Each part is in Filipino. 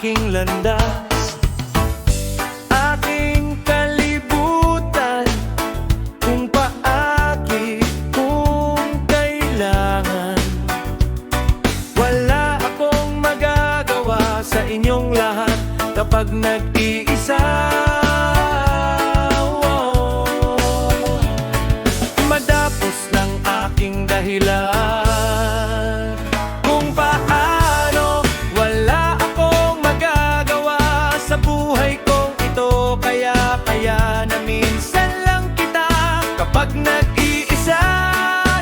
aking landas, aking kalibutan, kung paakit kung kailangan. Wala akong magagawa sa inyong lahat kapag nag-iisa. Madapos ng aking dahilan kung paano wala akong magagawa sa buhay kong ito. Kaya na minsan lang kita kapag nag-iisa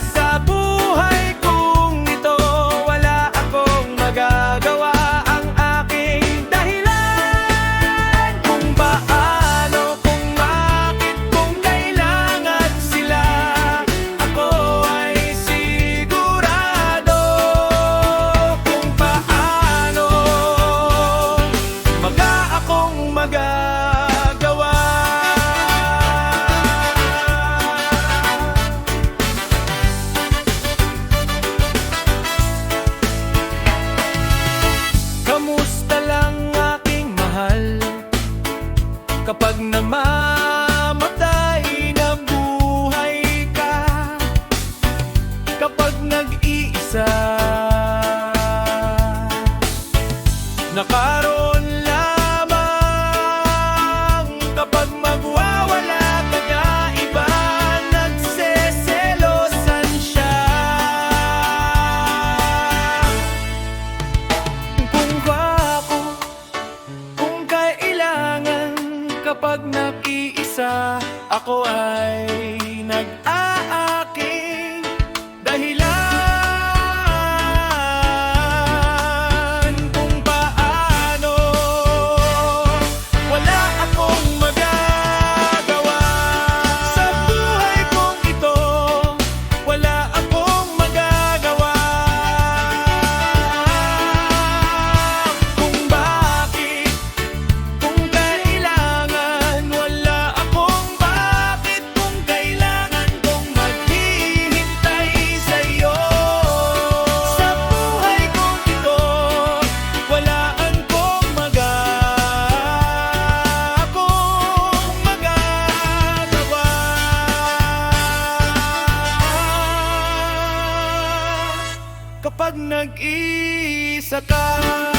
sa buhay kong ito. Wala akong magagawa, ang aking dahilan kung paano, kung bakit, kung kailangan sila. Ako ay sigurado kung paano akong magagawa. Kamusta lang aking mahal kapag namamatay na buhay ka, kapag nag-iisa, nakaroon lamang kapag magwawala ka nga, iba nagseselosan siya. Kung ako, kung kailangan, kapag nag-iisa, ako ay nag-aaking dahilan kung paano wala akong magagawa sa buhay kong ito. Wala akong magagawa kung bakit, kung kailangan. Wala akong bakit, kung kailangan kong maghihintay sa'yo sa buhay kong ito. Wala akong magagawa kapag nag-iisa ka.